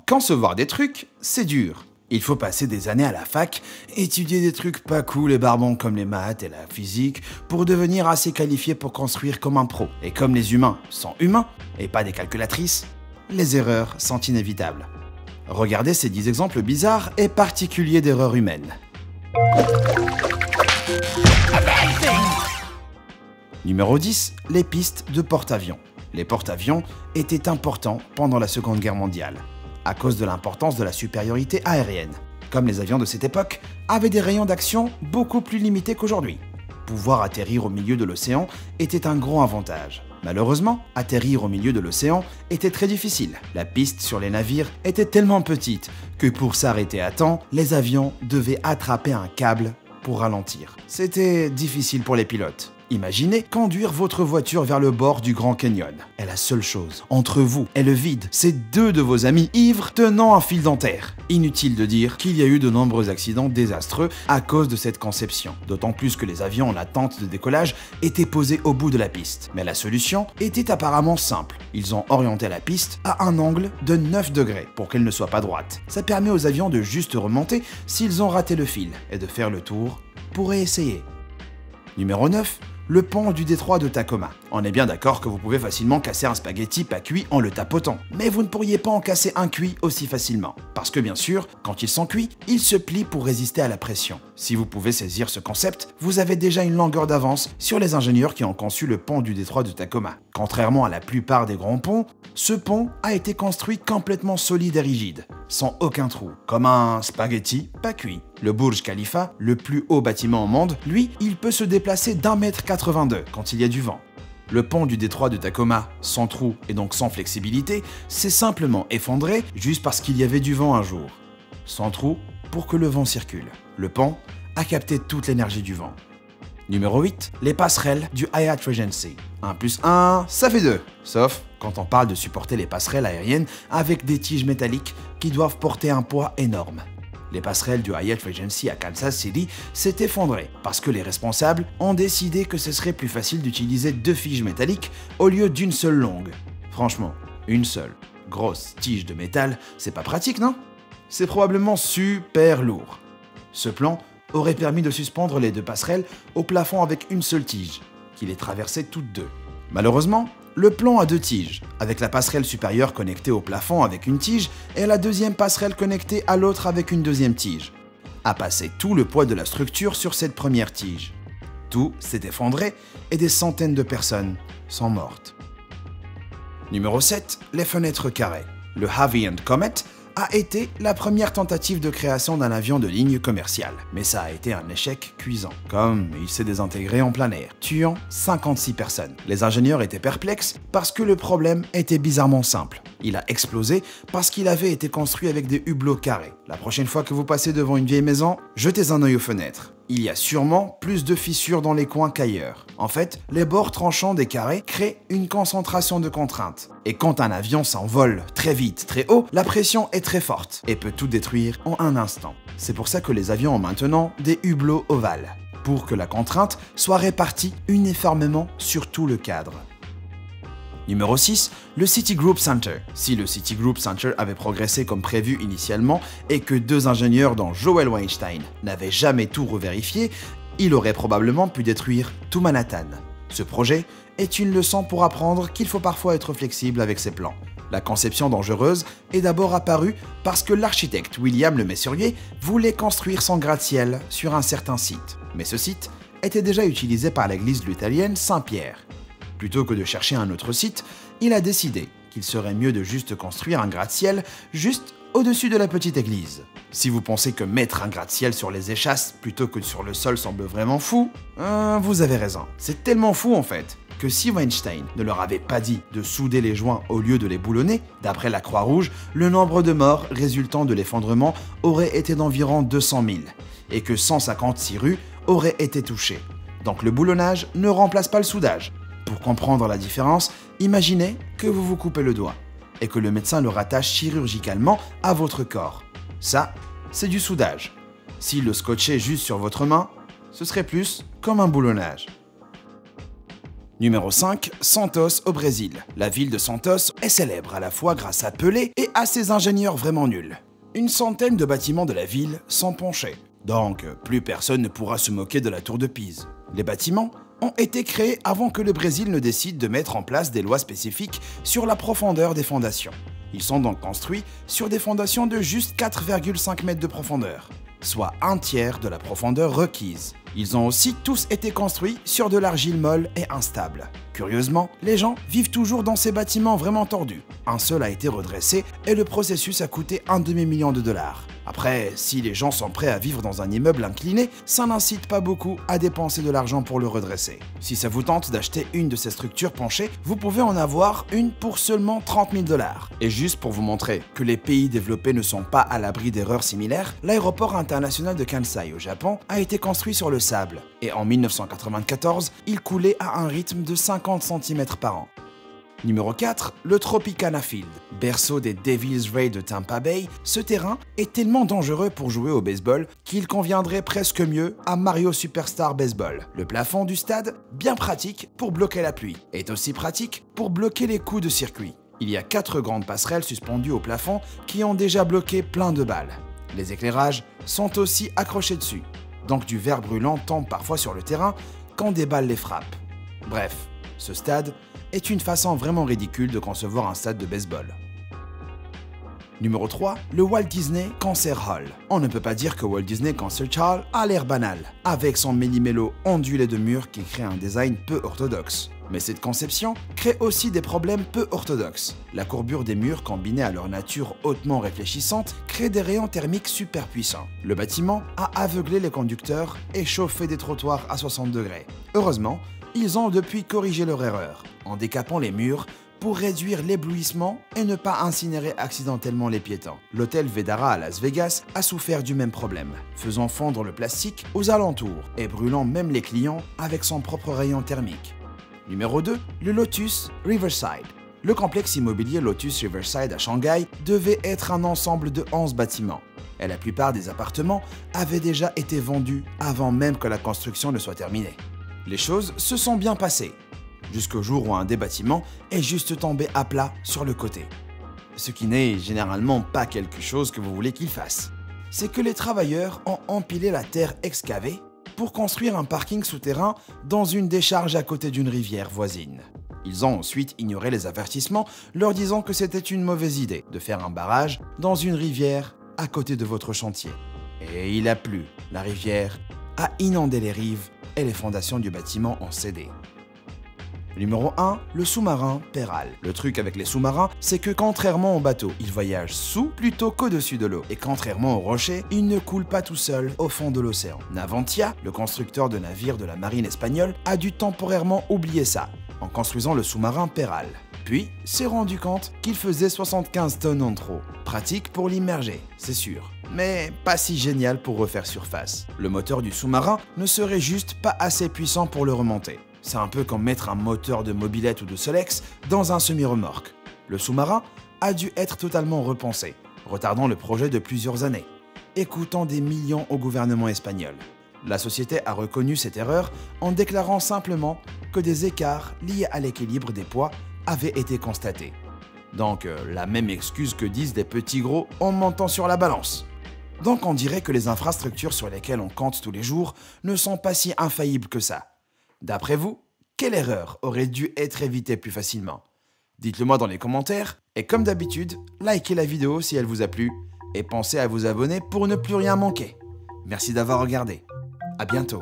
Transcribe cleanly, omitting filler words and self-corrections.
concevoir des trucs, c'est dur. Il faut passer des années à la fac, étudier des trucs pas cool et barbants comme les maths et la physique pour devenir assez qualifié pour construire comme un pro. Et comme les humains sont humains et pas des calculatrices, les erreurs sont inévitables. Regardez ces 10 exemples bizarres et particuliers d'erreurs humaines. Numéro 10, les pistes de porte-avions. Les porte-avions étaient importants pendant la Seconde Guerre mondiale, à cause de l'importance de la supériorité aérienne. Comme les avions de cette époque avaient des rayons d'action beaucoup plus limités qu'aujourd'hui. Pouvoir atterrir au milieu de l'océan était un gros avantage. Malheureusement, atterrir au milieu de l'océan était très difficile. La piste sur les navires était tellement petite que pour s'arrêter à temps, les avions devaient attraper un câble pour ralentir. C'était difficile pour les pilotes. Imaginez conduire votre voiture vers le bord du Grand Canyon. Et la seule chose entre vous et le vide, c'est 2 de vos amis ivres tenant un fil dentaire. Inutile de dire qu'il y a eu de nombreux accidents désastreux à cause de cette conception. D'autant plus que les avions en attente de décollage étaient posés au bout de la piste. Mais la solution était apparemment simple. Ils ont orienté la piste à un angle de 9 degrés pour qu'elle ne soit pas droite. Ça permet aux avions de juste remonter s'ils ont raté le fil et de faire le tour pour réessayer. Numéro 9. Le pont du détroit de Tacoma. On est bien d'accord que vous pouvez facilement casser un spaghetti pas cuit en le tapotant. Mais vous ne pourriez pas en casser un cuit aussi facilement. Parce que bien sûr, quand ils sont cuits, ils se plient pour résister à la pression. Si vous pouvez saisir ce concept, vous avez déjà une longueur d'avance sur les ingénieurs qui ont conçu le pont du détroit de Tacoma. Contrairement à la plupart des grands ponts, ce pont a été construit complètement solide et rigide, sans aucun trou, comme un spaghetti pas cuit. Le Burj Khalifa, le plus haut bâtiment au monde, lui, il peut se déplacer d'1,82 m quand il y a du vent. Le pont du détroit de Tacoma, sans trou et donc sans flexibilité, s'est simplement effondré juste parce qu'il y avait du vent un jour. Sans trou pour que le vent circule. Le pont a capté toute l'énergie du vent. Numéro 8, les passerelles du Hyatt Regency. 1 + 1, ça fait 2. Sauf quand on parle de supporter les passerelles aériennes avec des tiges métalliques qui doivent porter un poids énorme. Les passerelles du Hyatt Regency à Kansas City s'est effondrées parce que les responsables ont décidé que ce serait plus facile d'utiliser 2 tiges métalliques au lieu d'une seule longue. Franchement, une seule grosse tige de métal, c'est pas pratique, non? C'est probablement super lourd. Ce plan aurait permis de suspendre les 2 passerelles au plafond avec une seule tige, qui les traversait toutes 2. Malheureusement, le plan a 2 tiges, avec la passerelle supérieure connectée au plafond avec une tige et la deuxième passerelle connectée à l'autre avec une deuxième tige, a passé tout le poids de la structure sur cette première tige. Tout s'est effondré et des centaines de personnes sont mortes. Numéro 7, les fenêtres carrées. Le Havilland Comet a été la première tentative de création d'un avion de ligne commerciale. Mais ça a été un échec cuisant, comme il s'est désintégré en plein air, tuant 56 personnes. Les ingénieurs étaient perplexes parce que le problème était bizarrement simple. Il a explosé parce qu'il avait été construit avec des hublots carrés. La prochaine fois que vous passez devant une vieille maison, jetez un œil aux fenêtres. Il y a sûrement plus de fissures dans les coins qu'ailleurs. En fait, les bords tranchants des carrés créent une concentration de contraintes. Et quand un avion s'envole très vite, très haut, la pression est très forte et peut tout détruire en un instant. C'est pour ça que les avions ont maintenant des hublots ovales, pour que la contrainte soit répartie uniformément sur tout le cadre. Numéro 6, le Citigroup Center. Si le Citigroup Center avait progressé comme prévu initialement et que 2 ingénieurs dont Joel Weinstein n'avaient jamais tout revérifié, il aurait probablement pu détruire tout Manhattan. Ce projet est une leçon pour apprendre qu'il faut parfois être flexible avec ses plans. La conception dangereuse est d'abord apparue parce que l'architecte William Le Messurier voulait construire son gratte-ciel sur un certain site. Mais ce site était déjà utilisé par l'église luthérienne Saint-Pierre. Plutôt que de chercher un autre site, il a décidé qu'il serait mieux de juste construire un gratte-ciel juste au-dessus de la petite église. Si vous pensez que mettre un gratte-ciel sur les échasses plutôt que sur le sol semble vraiment fou, vous avez raison. C'est tellement fou en fait que si Weinstein ne leur avait pas dit de souder les joints au lieu de les boulonner, d'après la Croix-Rouge, le nombre de morts résultant de l'effondrement aurait été d'environ 200 000 et que 156 rues auraient été touchées. Donc le boulonnage ne remplace pas le soudage. Pour comprendre la différence, imaginez que vous vous coupez le doigt et que le médecin le rattache chirurgicalement à votre corps. Ça, c'est du soudage. S'il le scotchait juste sur votre main, ce serait plus comme un boulonnage. Numéro 5, Santos au Brésil. La ville de Santos est célèbre à la fois grâce à Pelé et à ses ingénieurs vraiment nuls. Une centaine de bâtiments de la ville sont penchés, donc plus personne ne pourra se moquer de la tour de Pise. Les bâtiments ont été créés avant que le Brésil ne décide de mettre en place des lois spécifiques sur la profondeur des fondations. Ils sont donc construits sur des fondations de juste 4,5 mètres de profondeur, soit un tiers de la profondeur requise. Ils ont aussi tous été construits sur de l'argile molle et instable. Curieusement, les gens vivent toujours dans ces bâtiments vraiment tordus. Un seul a été redressé et le processus a coûté un demi-million de dollars. Après, si les gens sont prêts à vivre dans un immeuble incliné, ça n'incite pas beaucoup à dépenser de l'argent pour le redresser. Si ça vous tente d'acheter une de ces structures penchées, vous pouvez en avoir une pour seulement 30 000 dollars. Et juste pour vous montrer que les pays développés ne sont pas à l'abri d'erreurs similaires, l'aéroport international de Kansai au Japon a été construit sur le sable. Et en 1994, il coulait à un rythme de 50 cm par an. Numéro 4, le Tropicana Field. Berceau des Devils Rays de Tampa Bay, ce terrain est tellement dangereux pour jouer au baseball qu'il conviendrait presque mieux à Mario Superstar Baseball. Le plafond du stade, bien pratique pour bloquer la pluie, est aussi pratique pour bloquer les coups de circuit. Il y a 4 grandes passerelles suspendues au plafond qui ont déjà bloqué plein de balles. Les éclairages sont aussi accrochés dessus, donc du verre brûlant tombe parfois sur le terrain quand des balles les frappent. Bref, ce stade est une façon vraiment ridicule de concevoir un stade de baseball. Numéro 3, le Walt Disney Concert Hall. On ne peut pas dire que Walt Disney Concert Hall a l'air banal, avec son méli-mélo ondulé de murs qui crée un design peu orthodoxe. Mais cette conception crée aussi des problèmes peu orthodoxes. La courbure des murs combinée à leur nature hautement réfléchissante crée des rayons thermiques super puissants. Le bâtiment a aveuglé les conducteurs et chauffé des trottoirs à 60 degrés. Heureusement, ils ont depuis corrigé leur erreur, en décapant les murs pour réduire l'éblouissement et ne pas incinérer accidentellement les piétons. L'hôtel Vedara à Las Vegas a souffert du même problème, faisant fondre le plastique aux alentours et brûlant même les clients avec son propre rayon thermique. Numéro 2, le Lotus Riverside. Le complexe immobilier Lotus Riverside à Shanghai devait être un ensemble de 11 bâtiments, et la plupart des appartements avaient déjà été vendus avant même que la construction ne soit terminée. Les choses se sont bien passées, jusqu'au jour où un des bâtiments est juste tombé à plat sur le côté. Ce qui n'est généralement pas quelque chose que vous voulez qu'il fasse. C'est que les travailleurs ont empilé la terre excavée pour construire un parking souterrain dans une décharge à côté d'une rivière voisine. Ils ont ensuite ignoré les avertissements, leur disant que c'était une mauvaise idée de faire un barrage dans une rivière à côté de votre chantier. Et il a plu, la rivière a inondé les rives et les fondations du bâtiment ont cédé. Numéro 1, le sous-marin Peral. Le truc avec les sous-marins, c'est que contrairement aux bateaux, ils voyagent sous plutôt qu'au-dessus de l'eau. Et contrairement aux rochers, ils ne coulent pas tout seuls au fond de l'océan. Navantia, le constructeur de navires de la marine espagnole, a dû temporairement oublier ça, en construisant le sous-marin Peral. Puis, s'est rendu compte qu'il faisait 75 tonnes en trop. Pratique pour l'immerger, c'est sûr, mais pas si génial pour refaire surface. Le moteur du sous-marin ne serait juste pas assez puissant pour le remonter. C'est un peu comme mettre un moteur de mobilette ou de Solex dans un semi-remorque. Le sous-marin a dû être totalement repensé, retardant le projet de plusieurs années, et coûtant des millions au gouvernement espagnol. La société a reconnu cette erreur en déclarant simplement que des écarts liés à l'équilibre des poids avaient été constatés. Donc la même excuse que disent des petits gros en montant sur la balance. Donc on dirait que les infrastructures sur lesquelles on compte tous les jours ne sont pas si infaillibles que ça. D'après vous, quelle erreur aurait dû être évitée plus facilement? Dites-le moi dans les commentaires, et comme d'habitude, likez la vidéo si elle vous a plu, et pensez à vous abonner pour ne plus rien manquer. Merci d'avoir regardé. À bientôt.